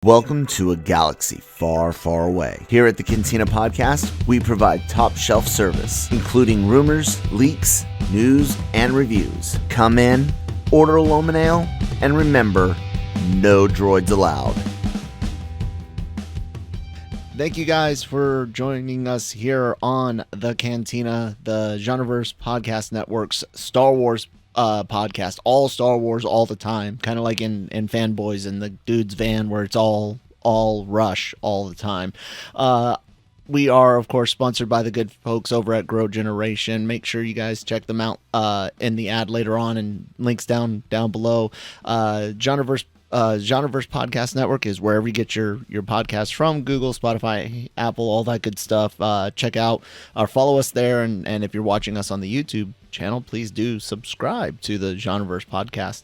Welcome to a galaxy far, far away. Here at the Cantina podcast, we provide top shelf service, including rumors, leaks, news, and reviews. Come in, order a Loman Ale, and remember, no droids allowed. Thank you guys for joining us here on the Cantina, the Genreverse Podcast Network's Star Wars podcast. All Star Wars all the time, kind of like in Fanboys in the dude's van where it's all Rush all the time. We are, of course, sponsored by the good folks over at Grow Generation. Make sure you guys check them out in the ad later on, and links down below. Genreverse Podcast Network is wherever you get your podcasts from: Google, Spotify, Apple, all that good stuff. Check out or follow us there, and if you're watching us on the YouTube channel, please do subscribe to the Genreverse Podcast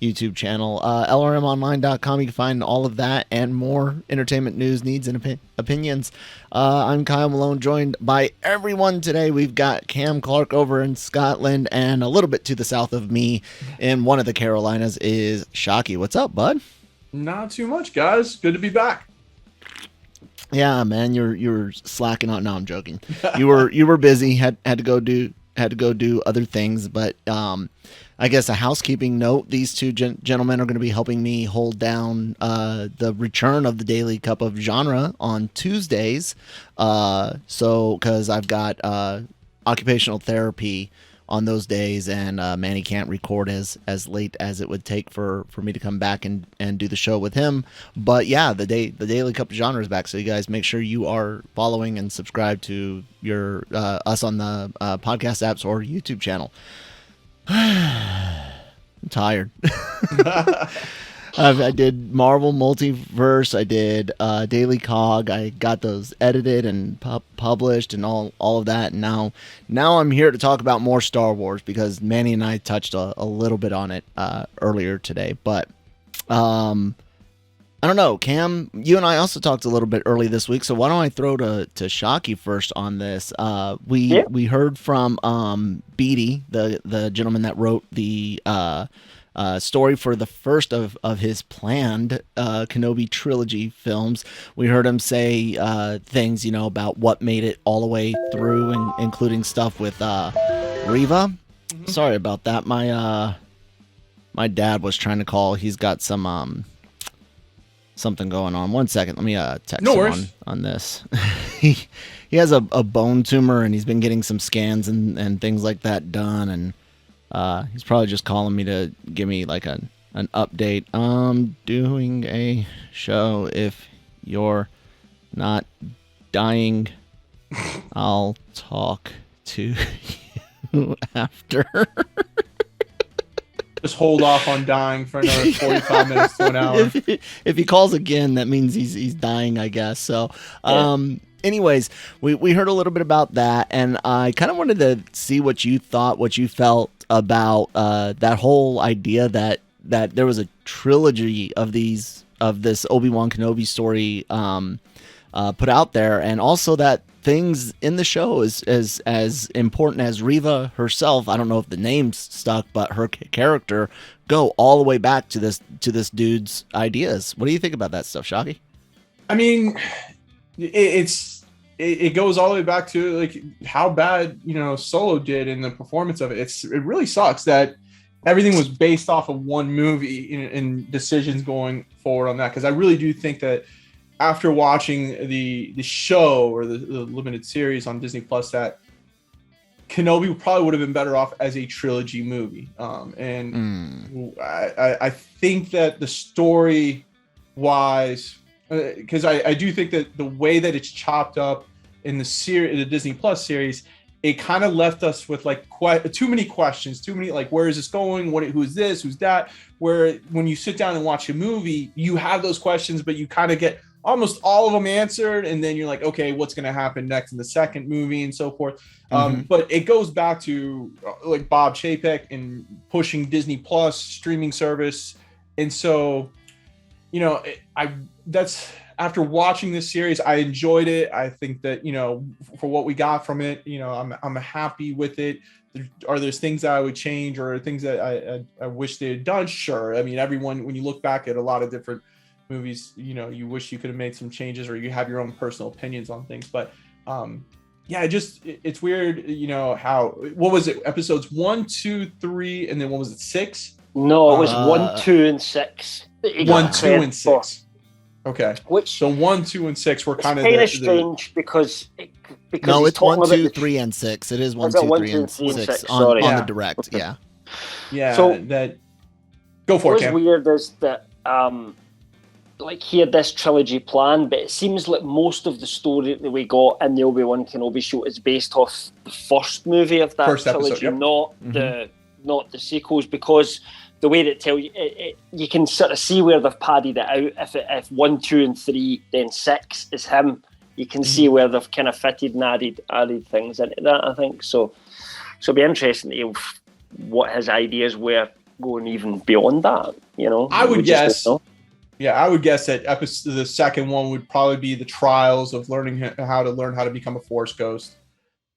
YouTube channel. LRMonline.com, you can find all of that and more entertainment news, needs, and opinions. I'm Kyle Malone, joined by everyone today. We've got Cam Clark over in Scotland, and a little bit to the south of me in one of the Carolinas is Shockey. What's up, bud? Not too much, guys. Good to be back. Yeah, man, you're slacking on. No, I'm joking. You were busy. Had to go do other things, but I guess a housekeeping note: these two gentlemen are going to be helping me hold down the return of the Daily Cup of Genre on Tuesdays. So because I've got occupational therapy on those days, and Manny can't record as late as it would take for me to come back and do the show with him. But yeah, the Daily Cup of Genre is back, so you guys make sure you are following and subscribe to your us on the podcast apps or YouTube channel. I'm tired. I did Marvel Multiverse. I did Daily Cog. I got those edited and published and all of that. And now I'm here to talk about more Star Wars, because Manny and I touched a little bit on it earlier today. But I don't know, Cam, you and I also talked a little bit early this week. So why don't I throw to Shockey first on this? We heard from Beatty, the gentleman that wrote the story for the first of his planned Kenobi trilogy films. We heard him say things, about what made it all the way through, and including stuff with Reva. Mm-hmm. Sorry about that. My dad was trying to call. He's got some something going on. One second, let me text him on this. He has a bone tumor, and he's been getting some scans and things like that done, and he's probably just calling me to give me like an update. Doing a show. If you're not dying, I'll talk to you after. Just hold off on dying for another 45 minutes to an hour. If he calls again, that means he's dying, I guess. So, anyways, we heard a little bit about that, and I kind of wanted to see what you thought, what you felt about that whole idea that there was a trilogy of this Obi-Wan Kenobi story put out there, and also that things in the show is as important as Reva herself. I don't know if the name's stuck, but her character go all the way back to this dude's ideas. What do you think about that stuff, Shockey? I mean, it goes all the way back to like how bad Solo did in the performance of it. It really sucks that everything was based off of one movie and decisions going forward on that, because I really do think that after watching the show or the limited series on Disney Plus, that Kenobi probably would have been better off as a trilogy movie. I think that the story wise, because I do think that the way that it's chopped up in the Disney Plus series, it kind of left us with like too many questions, too many like, where is this going? Who's this? Who's that? Where when you sit down and watch a movie, you have those questions, but you kind of get almost all of them answered, and then you're like, okay, what's going to happen next in the second movie and so forth. But it goes back to like Bob Chapek and pushing Disney Plus streaming service, and so that's after watching this series, I enjoyed it. I think that for what we got from it, I'm happy with it. Are there things that I would change, or things that I wish they had done? Sure. I mean, everyone, when you look back at a lot of different movies, you wish you could have made some changes, or you have your own personal opinions on things. But yeah, it's weird, how, what was it, episodes 1, 2, 3, and then what was it, 6? No, it was 1, 2, and 6. 1, 2, and 6. Okay. Which, so 1, 2, and 6 were kind of strange because no, it's 1, 2, the 3, and 6. It is 1, Is it 2, 1, 3, 2, and 3, and 6 6? on Sorry. the direct. Yeah. Yeah. So that. Go for it, what's Cam. weird is that like he had this trilogy plan, but it seems like most of the story that we got in the Obi-Wan Kenobi show is based off the first movie of that First trilogy, episode, yep. not the sequels, because the way that tell you, you can sort of see where they've padded it out. If 1, 2, and 3, then 6 is him, you can see where they've kind of fitted and added things into that. I think so. So it'll be interesting to hear what his ideas were going even beyond that. I would guess. Yeah, I would guess that the second one would probably be the trials of learning how to become a Force ghost.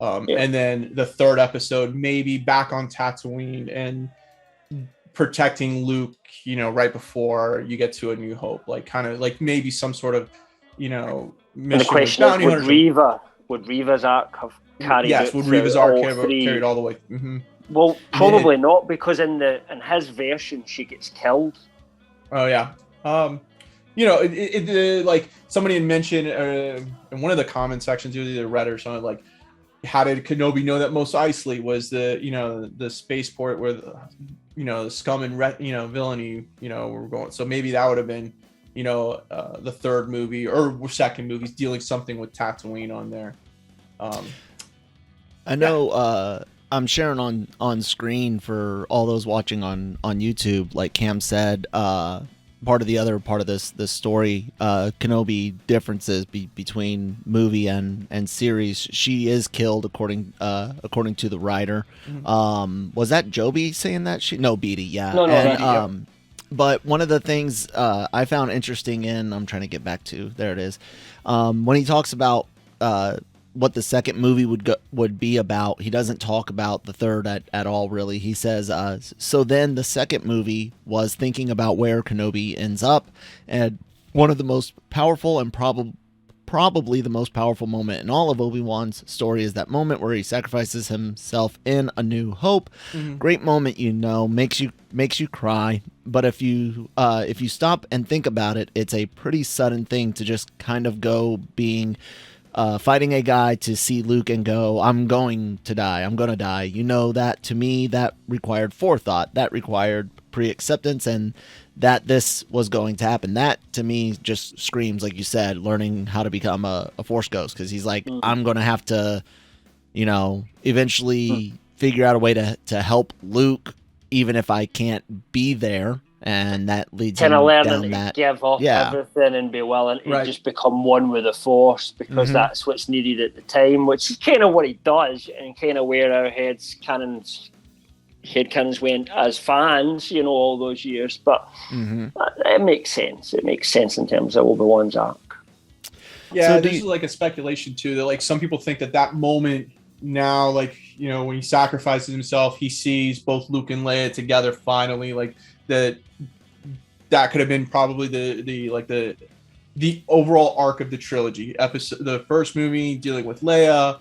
And then the third episode, maybe back on Tatooine and protecting Luke, right before you get to A New Hope, like kind of like maybe some sort of, mission. And the question is, would Reva's arc have carried? Yes, would Reva's arc have carried all the way? Mm-hmm. Well, probably not, because in his version she gets killed. Oh yeah. Like somebody had mentioned in one of the comment sections, either Reddit or something, like, how did Kenobi know that Mos Eisley was the spaceport where the scum and villainy were going? So maybe that would have been the third movie or second movie dealing something with Tatooine on there. I know. I'm sharing on screen for all those watching on YouTube. Like Cam said, part of this story, Kenobi differences between movie and series. She is killed according to the writer. Mm-hmm. Was that Joby saying that? Beatty, yeah. No, and, but one of the things I found interesting I'm trying to get back to, there it is, when he talks about what the second movie would be about, he doesn't talk about the third at all, really. He says, so then the second movie was thinking about where Kenobi ends up, and one of the most powerful and probably the most powerful moment in all of Obi-Wan's story is that moment where he sacrifices himself in A New Hope. Mm-hmm. Great moment, makes you cry. But if you stop and think about it, it's a pretty sudden thing to just kind of go being fighting a guy to see Luke and go, I'm going to die. That to me, that required forethought. That required pre-acceptance, and that this was going to happen. That to me just screams, like you said, learning how to become a Force ghost, because he's like, I'm going to have to, eventually figure out a way to help Luke, even if I can't be there. And that leads him down that. Give up everything and be willing to just become one with the Force, because that's what's needed at the time, which is kind of what he does, and kind of where our headcanons went as fans, all those years. But it makes sense. It makes sense in terms of Obi-Wan's arc. Yeah, so this is like a speculation too, that like some people think that moment now, like, when he sacrifices himself, he sees both Luke and Leia together finally, like that could have been probably the overall arc of the trilogy episode. The first movie dealing with Leia,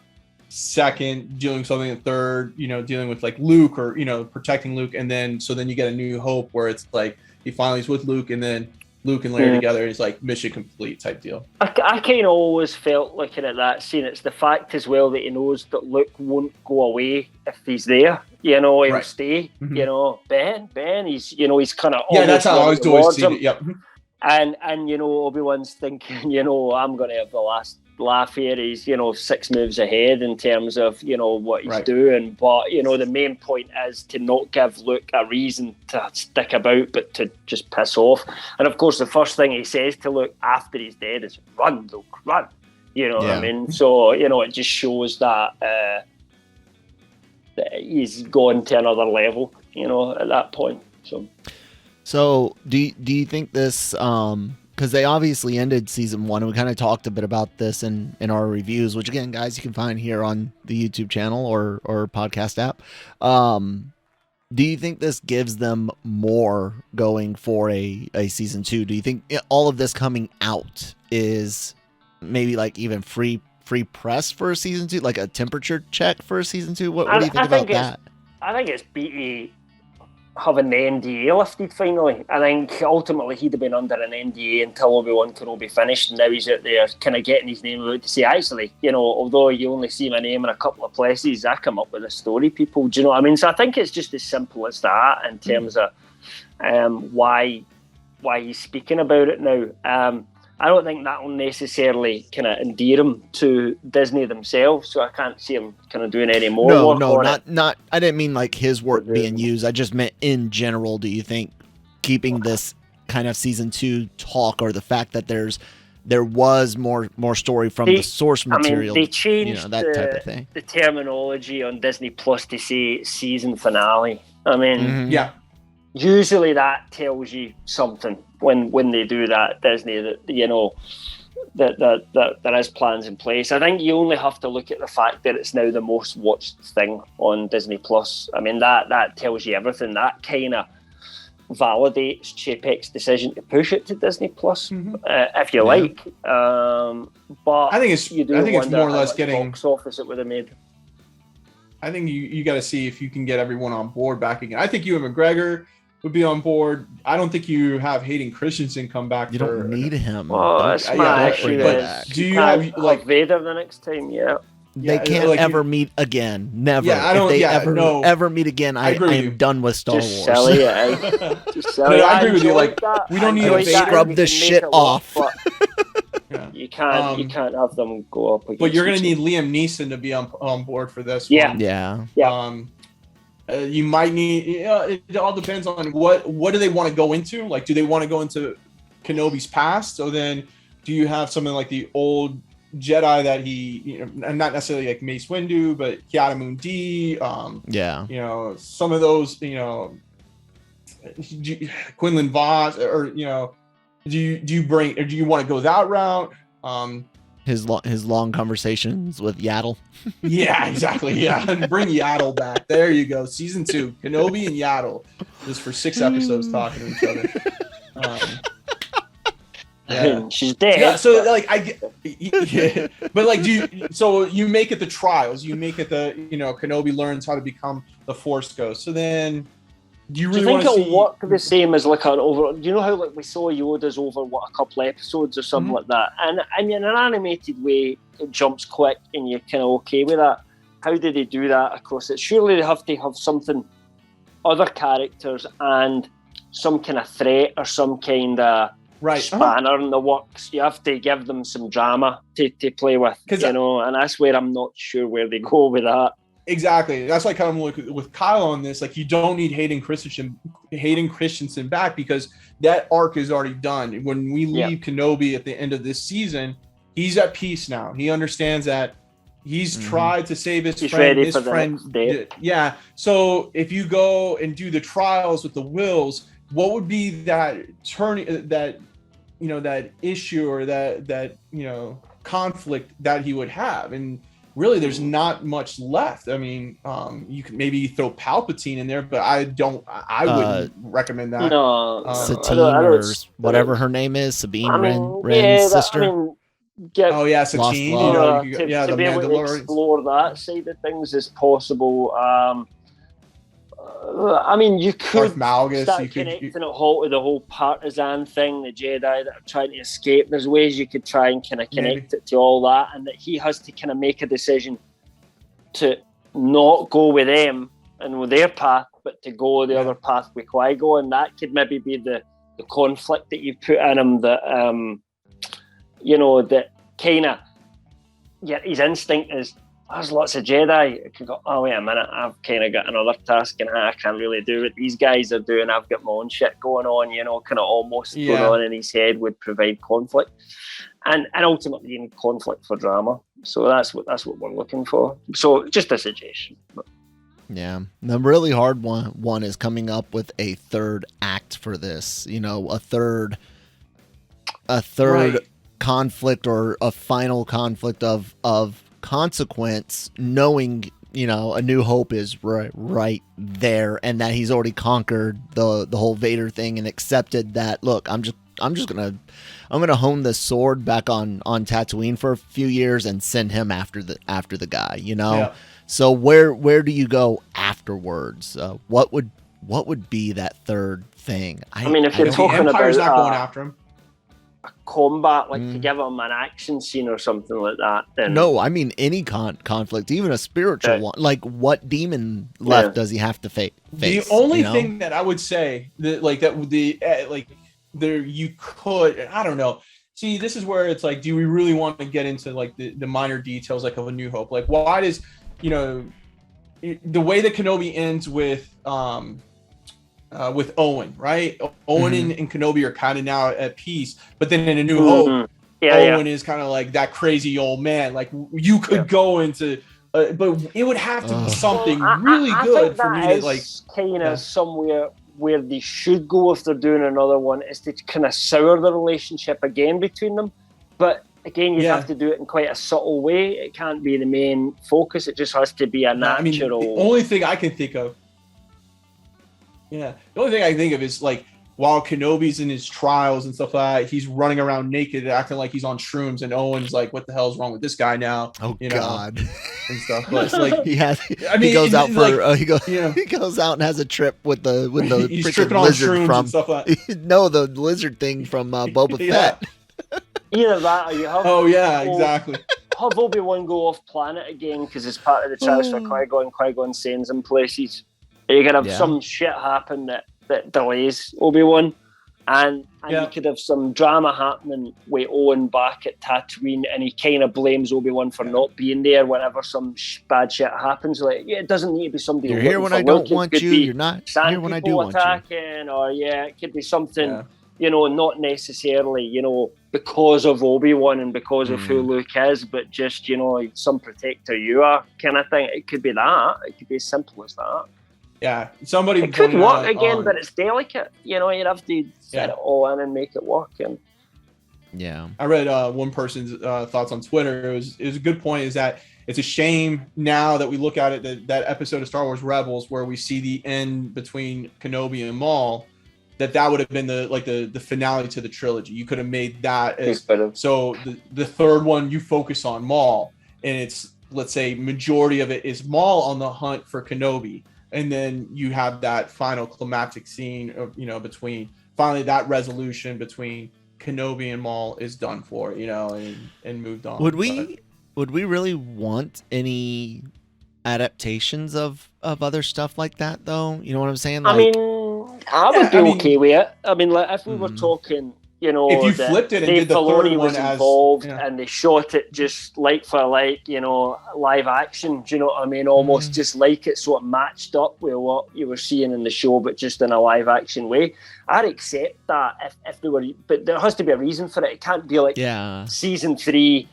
second dealing something, the third dealing with like Luke, or protecting Luke, and then you get A New Hope where it's like he finally is with Luke, and then Luke and Leia together is like mission complete type deal. I kind of always felt looking at that scene, it's the fact as well that he knows that Luke won't go away if he's there. He'll stay. Ben, he's kind of that's how I always seen it. Yep. And Obi-Wan's thinking, I'm going to have the last laugh here. He's 6 moves ahead in terms of what he's doing, but the main point is to not give Luke a reason to stick about, but to just piss off. And of course, the first thing he says to Luke after he's dead is, "Run, Luke, run." What I mean? So it just shows that that he's gone to another level, at that point. So do you think this? Because they obviously ended season 1, and we kind of talked a bit about this in our reviews, which again, guys, you can find here on the YouTube channel or podcast app. Do you think this gives them more going for a season 2? Do you think all of this coming out is maybe like even free press for a season 2, like a temperature check for a season 2? What do you think about that? I think it's BT having the NDA lifted finally. I think ultimately he'd have been under an NDA until Obi-Wan Kenobi finished, and now he's out there kind of getting his name out to say, actually, although you only see my name in a couple of places, I come up with a story, people. Do you know what I mean? So I think it's just as simple as that in terms of why he's speaking about it now. I don't think that will necessarily kind of endear him to Disney themselves, so I can't see him kind of doing any more work on it. Not. I didn't mean like his work being used. I just meant in general. Do you think keeping this kind of season 2 talk, or the fact that there was more story from the source material? I mean, they changed that type of thing. The terminology on Disney Plus to say season finale. I mean, yeah. Usually that tells you something when they do that, Disney, that that there is plans in place. I think you only have to look at the fact that it's now the most watched thing on Disney Plus. I mean, that tells you everything. That kind of validates Chapek's decision to push it to Disney Plus, if you like. But I think it's more or less getting box office it would have made. I think you got to see if you can get everyone on board back again. I think Ewan McGregor would be on board. I don't think you have Hayden Christensen come back. You don't need him. Oh, that's my issue. Do you have like Vader the next time? Yeah. They can't ever meet again. Never. Yeah, I don't. If they ever meet again, I am done with Star Wars. Silly, Just silly. No, I agree with you. Like we don't need to scrub this shit off. You can't have them go up against. But you're going to need Liam Neeson to be on board for this one. Yeah. You might need. It all depends on what do they want to go into. Like, do they want to go into Kenobi's past? So then, do you have something like the old Jedi that he, and not necessarily like Mace Windu, but Kiara Mundi. Some of those, Quinlan Vos, or do you bring, or do you want to go that route? His long conversations with Yaddle. Yeah, exactly. Yeah, and bring Yaddle back. There you go. Season 2, Kenobi and Yaddle, just for 6 episodes talking to each other. Yeah. She's dead. Yeah, so like but like you make it the trials. You make it the Kenobi learns how to become the Force Ghost. So then. Do you think it'll work the same as like an over? Do you know how like we saw Yoda's over a couple episodes or something like that? And I mean, in an animated way, it jumps quick and you're kind of okay with that. How did they do that across it? Surely they have to have something, other characters and some kind of threat or some kind of spanner in the works. You have to give them some drama to play with, and that's where I'm not sure where they go with that. Exactly. That's why I kind of look with Kyle on this. Like, you don't need Hayden Christensen back because that arc is already done. When we leave Kenobi at the end of this season, he's at peace now. He understands that he's tried to save his friend. His friend, yeah. So if you go and do the trials with the wills, what would be that turning that issue or that conflict that he would have? And really, there's not much left. I mean, you could maybe throw Palpatine in there, but I wouldn't recommend that. No, Satine or whatever her name is, Sabine Wren's sister. Satine. To be able to explore that side of things as possible. I mean, you could start connecting it all to the whole partisan thing, the Jedi that are trying to escape. There's ways you could try and kind of connect it to all that, and that he has to kind of make a decision to not go with them and with their path, but to go the other path with Qui-Gon. And that could maybe be the conflict that you put in him, that that kind of, his instinct is, there's lots of Jedi. It can go, oh, wait a minute, I've kind of got another task and I can't really do what these guys are doing. I've got my own shit going on, kind of almost going on in his head would provide conflict. And ultimately, you need conflict for drama. So that's what we're looking for. So just a suggestion. Yeah. The really hard one is coming up with a third act for this. A third conflict or a final conflict of consequence, knowing A New Hope is right there, and that he's already conquered the whole Vader thing and accepted that. Look, I'm gonna hone this sword back on Tatooine for a few years and send him after the guy. Yeah. So where do you go afterwards? What would be that third thing? I mean, if you're The talking Empire's about not going after him. combat, like to give him an action scene or something like that, then No, I mean any conflict, even a spiritual one. Like, what demon left does he have to face? The only thing that I would say that there you could, I don't know. See, this is where it's like, do we really want to get into like the minor details like of A New Hope? Like, why does the way that Kenobi ends with Owen, right? Owen and Kenobi are kind of now at peace, but then in A New Hope, Owen is kind of like that crazy old man. Like, you could go into, but it would have to be something really good for me to like. Kind of somewhere where they should go if they're doing another one is to kind of sour the relationship again between them. But again, you have to do it in quite a subtle way. It can't be the main focus. It just has to be a natural. I mean, the only thing I can think of. Yeah, the only thing I can think of is like while Kenobi's in his trials and stuff like that, he's running around naked, acting like he's on shrooms, and Owen's like, "What the hell's wrong with this guy now?" Oh, God, and stuff. But it's like he goes out for he goes out and has a trip with the he's freaking tripping on lizard shrooms from and stuff like that. no, the lizard thing from Boba Fett. Either that, or you have exactly. Have Obi-Wan go off planet again because it's part of the trials for Qui-Gon. Qui-Gon sends him places. You could have some shit happen that delays Obi-Wan, and you could have some drama happening with Owen back at Tatooine, and he kind of blames Obi-Wan for not being there whenever some bad shit happens. Like, it doesn't need to be somebody. You're here when I don't want you. You're not here when I do want you. Or it could be something. Not necessarily, because of Obi-Wan and because of who Luke is, but just, some protector you are kind of thing. It could be that. It could be as simple as that. Yeah, somebody. It could work again, but it's delicate. You'd have to set it all in and make it work. And I read one person's thoughts on Twitter. It was a good point. Is that it's a shame now that we look at it that episode of Star Wars Rebels where we see the end between Kenobi and Maul. That would have been the finale to the trilogy. You could have made that as so the third one you focus on Maul, and it's, let's say, majority of it is Maul on the hunt for Kenobi, and then you have that final climactic scene of between finally that resolution between Kenobi and Maul is done for, and moved on. Would we really want any adaptations of other stuff like that though? You know what I'm saying? I mean, I would be okay with it. I mean, like if we were talking, if you flipped it and did the third one as involved and they shot it just like for like, live action. Do you know what I mean? Almost just like it sort of matched up with what you were seeing in the show, but just in a live action way. I'd accept that if they were, but there has to be a reason for it. It can't be like season 3.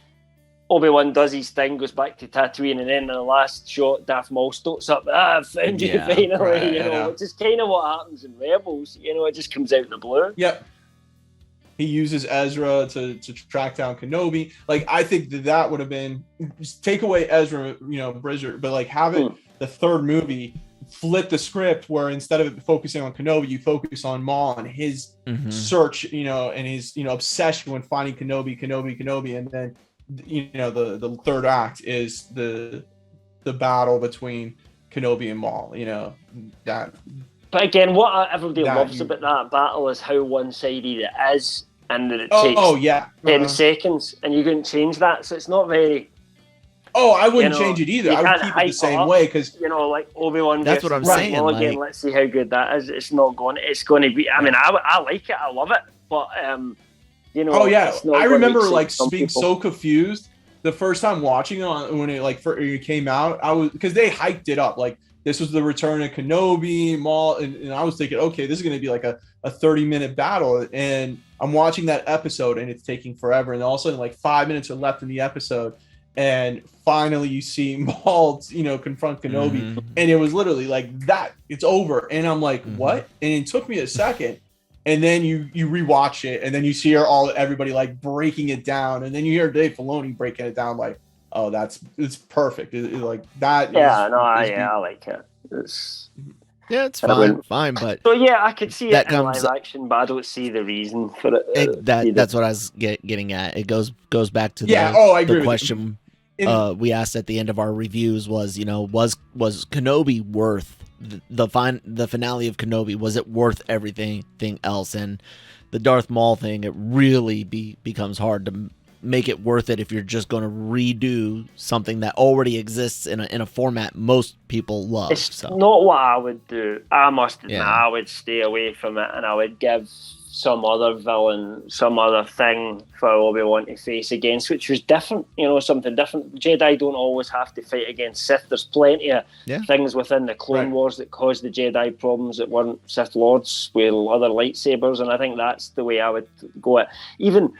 Obi-Wan does his thing, goes back to Tatooine, and then in the last shot, Darth Maul stoats up, I found you finally, which is kind of what happens in Rebels. It just comes out of the blue. Yep. He uses Ezra to track down Kenobi. Like, I think that would have been, just take away Ezra, Bridger, but like have it the third movie, flip the script where instead of focusing on Kenobi, you focus on Maul and his search, and his, obsession with finding Kenobi, and then the third act is the battle between Kenobi and Maul. That. But again, what everybody loves about that battle is how one-sided it is, and that it takes 10 seconds, and you couldn't change that. So it's not very. Oh, I wouldn't change it either. I would keep it the same way because like Obi-Wan. That's what I'm saying. Well, again, let's see how good that is. It's not going. It's going to be. I mean, I like it. I love it, but I remember like being so confused the first time watching it when it came out. I was, because they hyped it up like this was the return of Kenobi, Maul, and I was thinking, okay, this is going to be like a 30-minute battle, and I'm watching that episode and it's taking forever, and all of a sudden like 5 minutes are left in the episode, and finally you see Maul confront Kenobi, and it was literally like that, it's over, and I'm like, what? And it took me a second. And then you rewatch it, and then you see everybody like breaking it down, and then you hear Dave Filoni breaking it down like oh, it's perfect. Like that. Yeah, no, I like it. It's Yeah, it's fine, but so yeah, I could see that it in comes live action, but I don't see the reason for it. that's what I was getting at. It goes back to I agree the with question we asked at the end of our reviews was, was Kenobi worth the finale of Kenobi? Was it worth everything else? And the Darth Maul thing, it really becomes hard to make it worth it if you're just going to redo something that already exists in a format most people love. It's not what I would do. I must admit, Yeah. I would stay away from it, and I would give some other villain, some other thing for Obi-Wan to face against, which was different, something different. Jedi don't always have to fight against Sith. There's plenty of things within the Clone Wars that caused the Jedi problems that weren't Sith Lords with other lightsabers, and I think that's the way I would go at. Even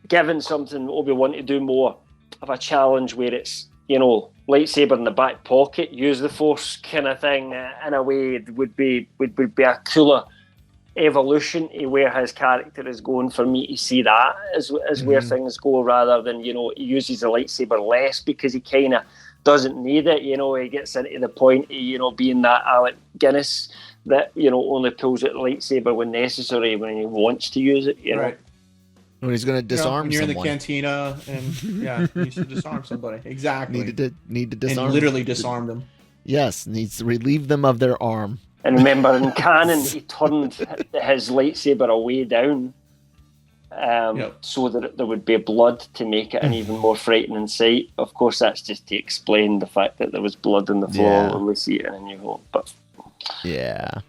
given something Obi-Wan to do more of a challenge where it's, lightsaber in the back pocket, use the Force kind of thing, in a way would be a cooler evolution to where his character is going, for me to see that as where things go, rather than, he uses the lightsaber less because he kind of doesn't need it. He gets into the point of, being that Alec Guinness that, only pulls out the lightsaber when necessary, when he wants to use it, Right. When he's going to disarm when you're someone. in the cantina and he needs to disarm somebody. Exactly. Need to disarm. And literally disarm them. Yes, needs to relieve them of their arm. And remember, in canon, he turned his lightsaber away down, so that there would be blood to make it an even more frightening sight. Of course, that's just to explain the fact that there was blood on the floor when we see it in A New Hope. But yeah.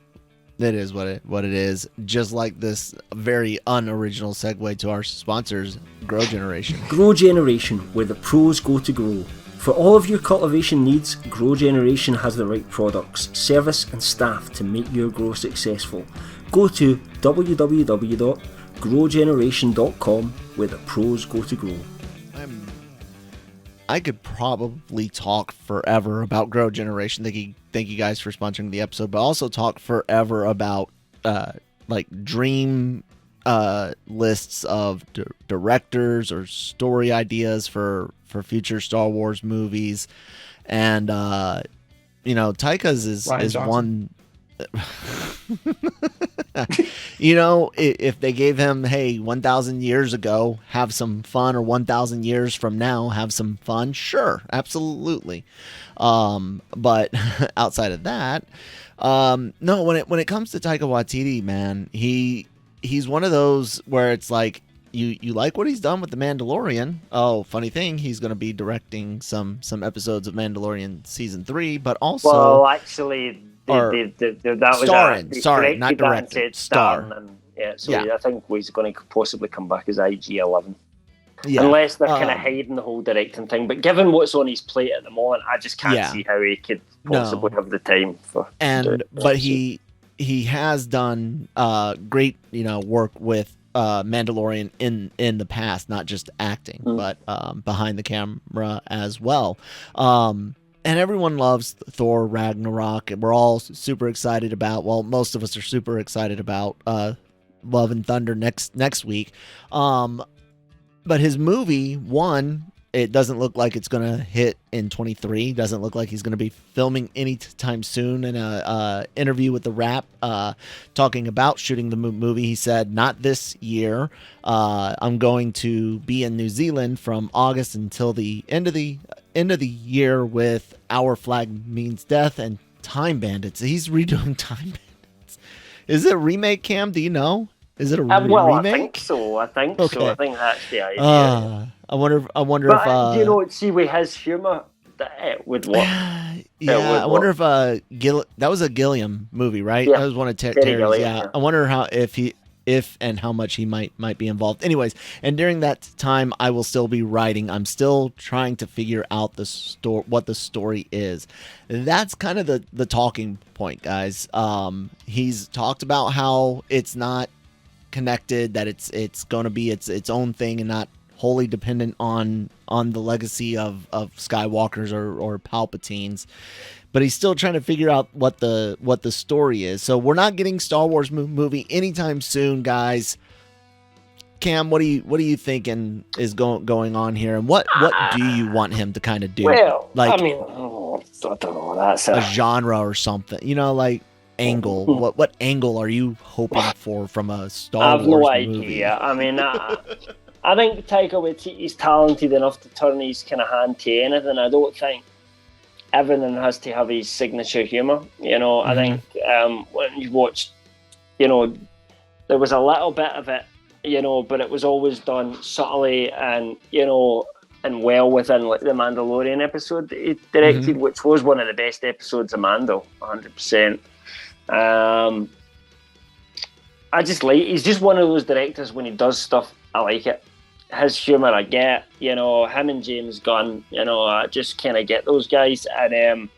That is what it is. Just like this very unoriginal segue to our sponsors, Grow Generation. Grow Generation, where the pros go to grow. For all of your cultivation needs, Grow Generation has the right products, service and staff to make your grow successful. Go to www.growgeneration.com, where the pros go to grow. I could probably talk forever about Grow Generation. Thank you guys for sponsoring the episode, but also talk forever about dream lists of directors or story ideas for future Star Wars movies, and Taika's is one. If they gave him, hey, 1,000 years ago, have some fun, or 1,000 years from now, have some fun, sure, absolutely. But outside of that, no, when it comes to Taika Waititi, man, he's one of those where it's like, you like what he's done with The Mandalorian. Oh, funny thing, he's going to be directing some episodes of Mandalorian season 3, but also, well, actually, that was starring. Sorry, not directed. Star. I think he's going to possibly come back as IG-11. Yeah. Unless they're kind of hiding the whole directing thing. But given what's on his plate at the moment, I just can't see how he could possibly have the time for. But he has done great work with Mandalorian in the past, not just acting, but behind the camera as well. And everyone loves Thor Ragnarok, and we're all super excited about. Well, most of us are super excited about Love and Thunder next week. But his movie, it doesn't look like it's going to hit in 23. Doesn't look like he's going to be filming anytime soon. In a interview with The Wrap, talking about shooting the movie, he said, "Not this year. I'm going to be in New Zealand from August until the end of the year with Our Flag Means Death and Time Bandits." He's redoing Time Bandits. Is it a remake, Cam? Do you know? Is it a remake? I think so. I think so. I think that's the idea. I wonder but, if see with his humor, that would work. I wonder if that was a Gilliam movie, right? Yeah. That was one of Terry's. Gilliam. I wonder if and how much he might be involved. Anyways, and during that time, I will still be writing. I'm still trying to figure out what the story is. That's kind of the talking point, guys. He's talked about how it's not connected, that it's going to be its own thing and not wholly dependent on the legacy of Skywalkers or Palpatines, but he's still trying to figure out what the story is. So we're not getting Star Wars movie anytime soon, guys. Cam, what are you thinking is going on here, and what do you want him to kind of do? Well, like I mean, I don't know. That's a genre or something, like angle. What angle are you hoping for from a Star Wars movie? I have no idea. I mean, I think Taika Waititi's talented enough to turn his kind of hand to anything. I don't think everything has to have his signature humor. I think when you watched, there was a little bit of it, but it was always done subtly and, and well within like the Mandalorian episode that he directed, which was one of the best episodes of Mando, 100%. He's just one of those directors when he does stuff, I like it. His humour I get, him and James Gunn, I just kind of get those guys. And,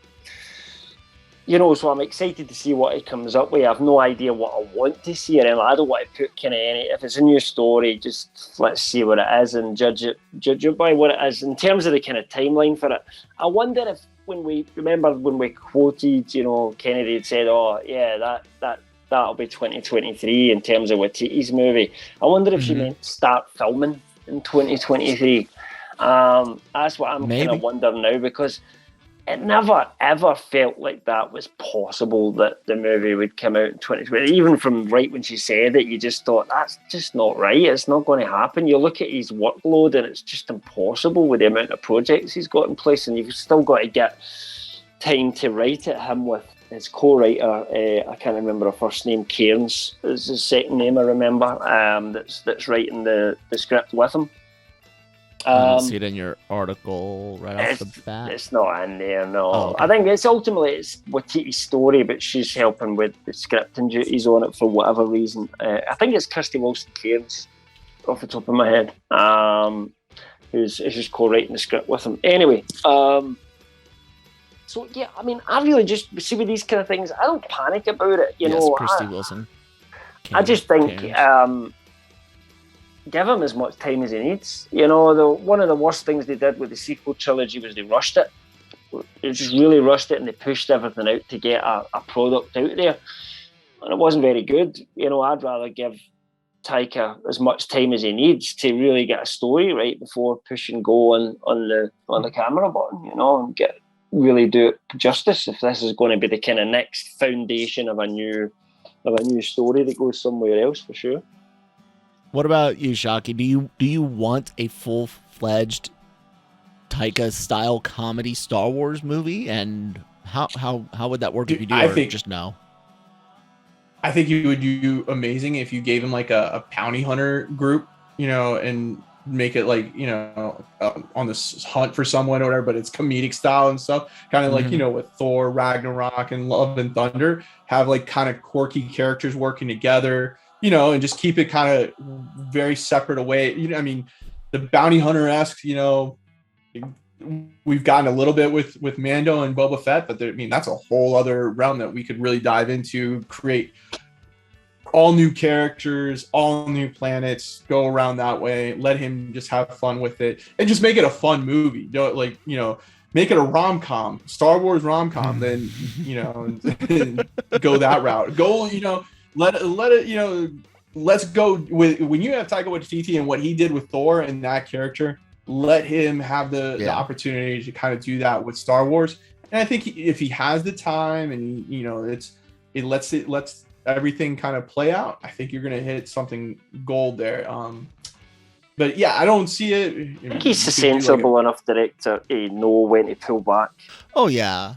so I'm excited to see what he comes up with. I have no idea what I want to see. I don't want to put kind of any, if it's a new story, just let's see what it is and judge it by what it is. In terms of the kind of timeline for it, I wonder if when we quoted, Kennedy had said, oh yeah, that'll be 2023 in terms of Waititi's movie. I wonder if she meant start filming in 2023. That's what I'm kind of wondering now, because it never ever felt like that was possible, that the movie would come out in 2020. Even from right when she said it, you just thought that's just not right. It's not going to happen. You look at his workload and it's just impossible with the amount of projects he's got in place, and you've still got to get time to write it. Him with his co-writer, I can't remember her first name, Cairns is his second name, I remember, that's writing the script with him. I don't see it in your article right off the bat. It's not in there, no. Oh, okay. I think it's Waititi's story, but she's helping with the scripting duties on it for whatever reason. I think it's Kirsty Wilson-Cairns, off the top of my head, who's just co-writing the script with him. Anyway, so yeah, I mean, I really just see with these kind of things, I don't panic about it. Kirsty Wilson. I just think give him as much time as he needs. One of the worst things they did with the sequel trilogy was they rushed it. They just really rushed it, and they pushed everything out to get a product out there, and it wasn't very good. I'd rather give Taika as much time as he needs to really get a story right before push and go on the camera button. And really do it justice, if this is going to be the kind of next foundation of a new story that goes somewhere else, for sure. What about you, Shaki? Do you want a full-fledged Taika-style comedy Star Wars movie? And how would that work if you do? I think just no. I think you would do amazing if you gave him like a bounty hunter group, and make it like on this hunt for someone or whatever, but it's comedic style and stuff, kind of like with Thor Ragnarok and Love and Thunder, have like kind of quirky characters working together, and just keep it kind of very separate away. The bounty hunter-esque, we've gotten a little bit with Mando and Boba Fett, but that's a whole other realm that we could really dive into, create all new characters, all new planets, go around that way, let him just have fun with it, and just make it a fun movie. Make it a rom-com, Star Wars rom-com, then, go that route. Go, let it, let's go with, when you have Taika Waititi and what he did with Thor and that character, let him have the opportunity to kind of do that with Star Wars. And I think if he has the time and, it lets everything kind of play out, I think you're going to hit something gold there. But yeah, I don't see it. I think he's a sensible enough director to know when to pull back. Oh yeah.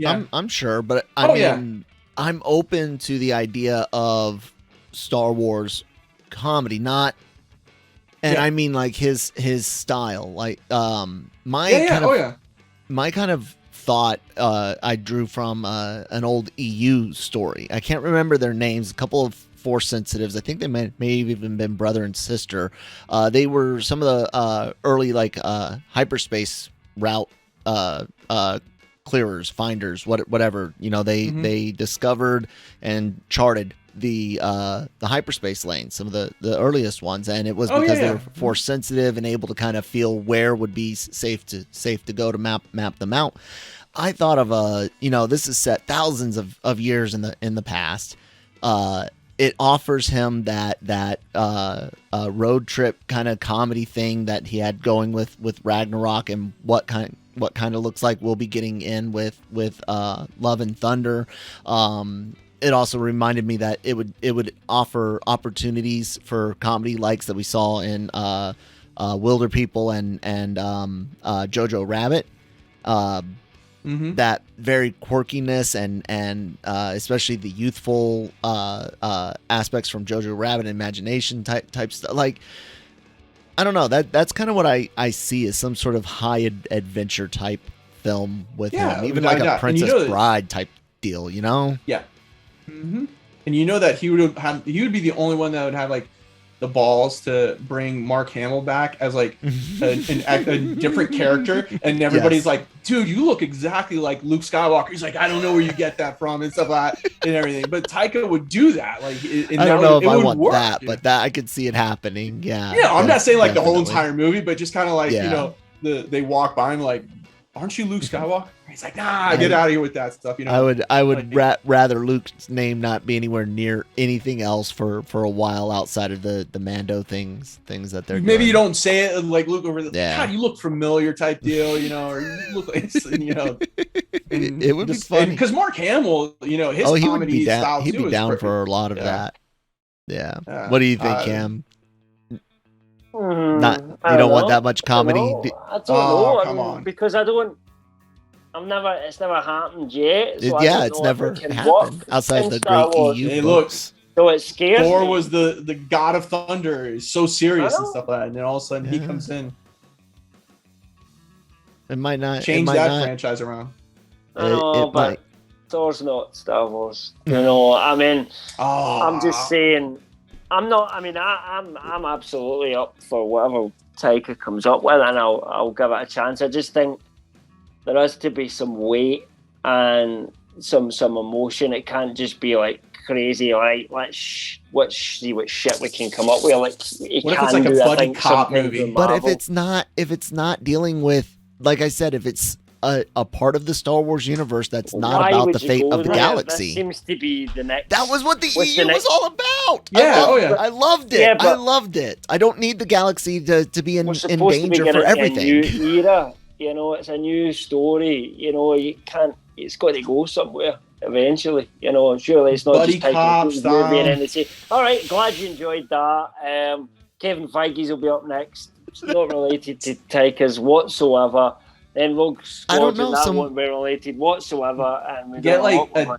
I'm sure, but I'm open to the idea of Star Wars comedy, not, and I mean like his style, like my kind of thought I drew from an old EU story. I can't remember their names. A couple of Force sensitives. I think they may have even been brother and sister. They were some of the early like hyperspace route clearers, finders, whatever. They discovered and charted the hyperspace lanes, some of the earliest ones, and it was because they were Force sensitive and able to kind of feel where would be safe to go to map them out. I thought of this is set thousands of years in the past. it offers him that road trip kind of comedy thing that he had going with Ragnarok, and what kind of looks like we'll be getting in with Love and Thunder. It also reminded me that it would offer opportunities for comedy likes that we saw in Wilder People and Jojo Rabbit. That very quirkiness and especially the youthful aspects from Jojo Rabbit, imagination type stuff. Like, I don't know, that's kind of what I see as some sort of high adventure type film with him, even like a Princess Bride type deal, you know? Yeah. And you know that he would be the only one that would have like the balls to bring Mark Hamill back as like a different character, and everybody's like, dude, you look exactly like Luke Skywalker. He's like, I don't know where you get that from and stuff like that and everything. But Taika would do that. Like, I don't know if I want that, but that I could see it happening. Yeah. Yeah, I'm not saying like the whole entire movie, but just kind of like, you know, they walk by and like, aren't you Luke Skywalker? He's like, nah, get out of here with that stuff. You know, I would rather Luke's name not be anywhere near anything else for a while outside of the Mando things that they're maybe doing. you don't say it like Luke over the God, you look familiar type deal, you know, or you look like, you know, it would be funny because Mark Hamill, you know, his comedy style he'd be down for a lot of that. Yeah. What do you think, Cam? You don't want that much comedy? I don't know. Come on. Because it's never happened yet. So it's never happened outside the great EU books. So it scares Thor me. was the god of thunder. He's so serious and stuff like that. And then all of a sudden he comes in. It might not change that franchise around. I know, but Thor's not Star Wars. You know, I mean, I'm just saying. I'm not. I mean, I'm absolutely up for whatever Taika comes up with, and I'll give it a chance. I just think there has to be some weight and some emotion. It can't just be like crazy. Like let's see what shit we can come up with. Like, what if it's like a buddy cop movie? But if it's not dealing with, like I said, if it's a part of the Star Wars universe that's not about the fate of the galaxy. That seems to be the next. That was what the EU was all about. Yeah, I loved it. Yeah, I loved it. I don't need the galaxy to be in danger for everything. A new era, you know, it's a new story. You know, it's got to go somewhere eventually. You know, surely it's not buddy just cop taking movie and then say, all right, glad you enjoyed that. Kevin Feige's will be up next. It's not related to Taika's whatsoever. Then Rogue Squadron, that won't be related whatsoever. And we get like a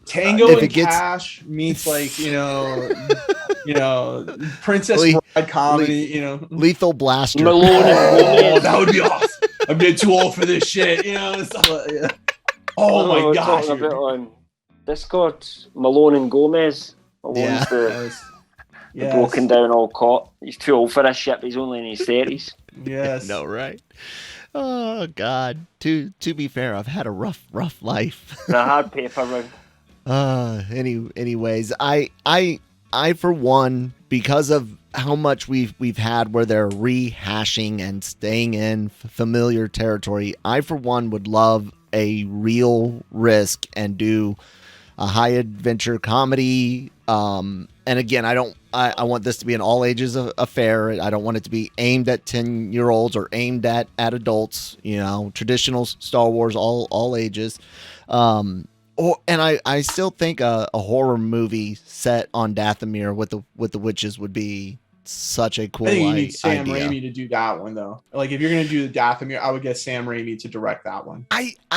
Tango and Cash meets like, you know, Princess Bride comedy, you know. Lethal Blaster. Malone that would be awesome. I'm getting too old for this shit, you know. Stuff like that. Oh my gosh. A bit on Discord, Malone and Gomez. Malone's the broken down old cop. He's too old for this shit, but he's only in his 30s. Yes. No, right? Oh God. To be fair, I've had a rough life. The hard paper round. Anyways, I for one, because of how much we've had where they're rehashing and staying in familiar territory, I for one would love a real risk and do a high adventure comedy. And again, I want this to be an all ages affair. I don't want it to be aimed at 10-year-olds or aimed at adults, you know, traditional Star Wars, all ages. And I still think a horror movie set on Dathomir with the witches would be such a cool idea. I think you need Sam Raimi to do that one though. Like if you're gonna do the Dathomir, I would get Sam Raimi to direct that one. See,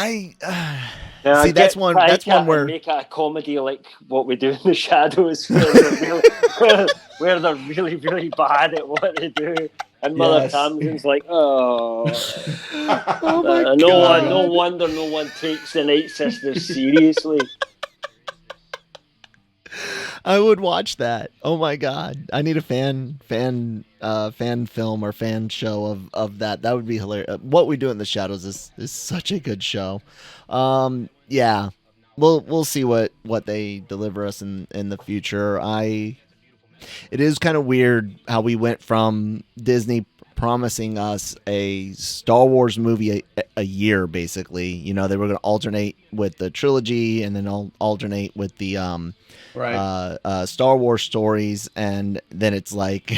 that's one where make a comedy like what we do in the Shadows, where they're really, really bad at what they do, and Mother Tamsin's like, no wonder no one takes the Night Sisters seriously. I would watch that. Oh my God. I need a fan film or fan show of that. That would be hilarious. What We Do in the Shadows is such a good show. Yeah. We'll see what they deliver us in the future. It is kind of weird how we went from Disney promising us a Star Wars movie a year, basically. You know, they were going to alternate with the trilogy and then alternate with the Star Wars stories, and then it's like,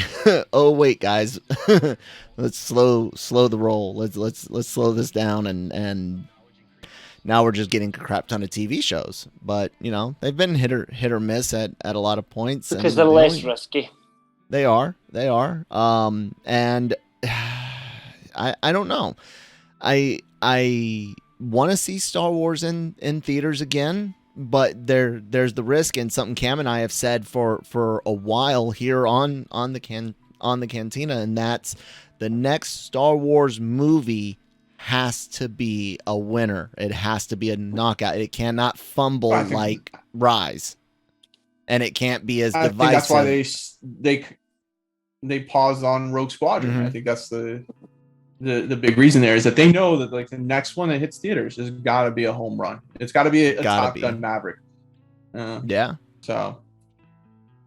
oh wait, guys, let's slow the roll. Let's slow this down, and now we're just getting a crap ton of TV shows. But you know, they've been hit or miss at a lot of points because they're less risky. They are. And I don't know. I want to see Star Wars in theaters again, but there's the risk, and something Cam and I have said for a while here on the Cantina, and that's the next Star Wars movie has to be a winner. It has to be a knockout. It cannot fumble like Rise, and it can't be as divisive. I think that's why they paused on Rogue Squadron. Mm-hmm. I think that's the big reason there is that they know that like the next one that hits theaters has got to be a home run. It's got to be a Top Gun Maverick. Yeah. So.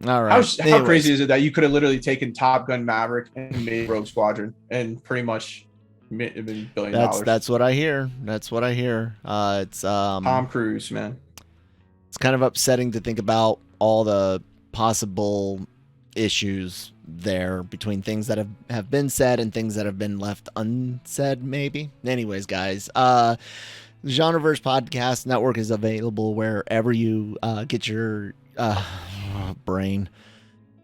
All right. How crazy is it that you could have literally taken Top Gun Maverick and made Rogue Squadron and pretty much made $1 billion? That's what I hear. It's Tom Cruise, man. It's kind of upsetting to think about all the possible issues there between things that have been said and things that have been left unsaid, maybe. Anyways, guys, Genreverse Podcast Network is available wherever you get your brain.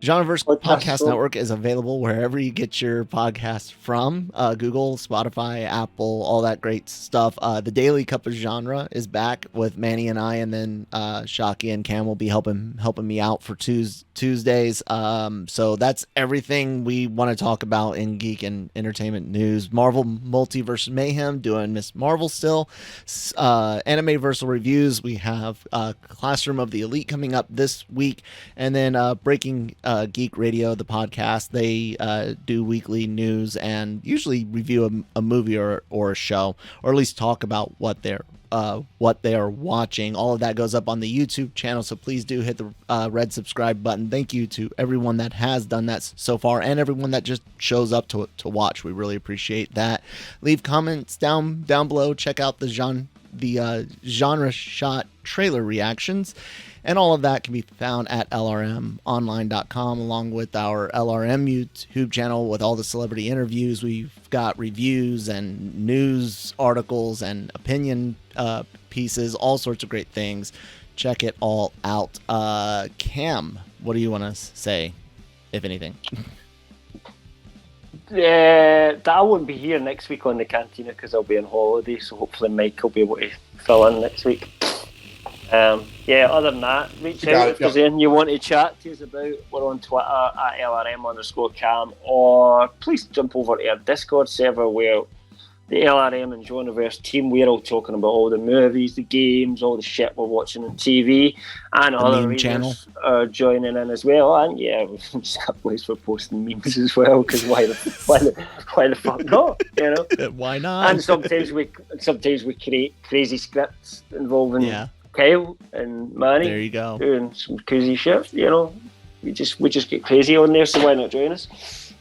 Genreverse Podcast Network is available wherever you get your podcast from. Google, Spotify, Apple, all that great stuff. The Daily Cup of Genre is back with Manny and I, and then Shockey and Cam will be helping me out for Tuesdays. So that's everything we want to talk about in geek and entertainment news. Marvel Multiverse Mayhem, doing Miss Marvel still. Animeversal reviews. We have Classroom of the Elite coming up this week, and then Breaking Geek Radio, the podcast. They do weekly news and usually review a movie or a show, or at least talk about what they are watching. All of that goes up on the YouTube channel, so please do hit the red subscribe button. Thank you to everyone that has done that so far, and everyone that just shows up to watch. We really appreciate that. Leave comments down below. Check out the genre shot trailer reactions, and all of that can be found at lrmonline.com, along with our LRM YouTube channel with all the celebrity interviews. We've got reviews and news articles and opinion pieces, all sorts of great things. Check it all out. Cam, what do you want to say, if anything? I won't be here next week on the Cantina because I'll be on holiday, so hopefully Mike will be able to fill in next week. Other than that, reach out if there's anything you want to chat to us about. We're on Twitter at LRM_Cam, or please jump over to our Discord server where the LRM and Genreverse team, we're all talking about all the movies, the games, all the shit we're watching on TV, and the other readers are joining in as well. And yeah, we've just got a place for posting memes as well, because why the fuck not? You know, why not? And sometimes we create crazy scripts involving Kyle and Manny. There you go, doing some crazy shit. You know, we just get crazy on there. So why not join us?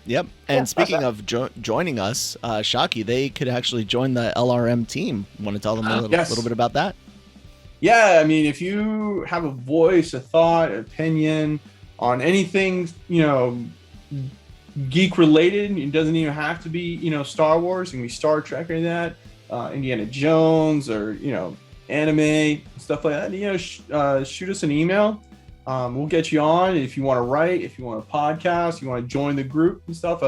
Yep. And speaking of joining us, Shockey, they could actually join the LRM team. Want to tell them a little bit about that? Yeah, I mean, if you have a voice, a thought, an opinion on anything, you know, geek related, it doesn't even have to be, you know, Star Wars. It can be Star Trek or that, Indiana Jones, or, you know, anime, stuff like that. You know, shoot us an email. We'll get you on. If you want to write, if you want a podcast, you want to join the group and stuff.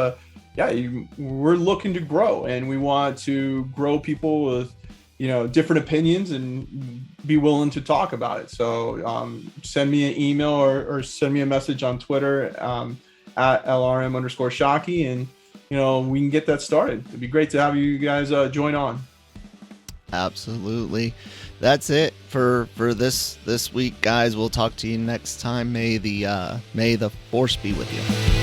We're looking to grow, and we want to grow people with, you know, different opinions and be willing to talk about it. So send me an email or send me a message on Twitter at LRM_Shockey, and, you know, we can get that started. It'd be great to have you guys join on. Absolutely. That's it for this week, guys. We'll talk to you next time. May the Force be with you.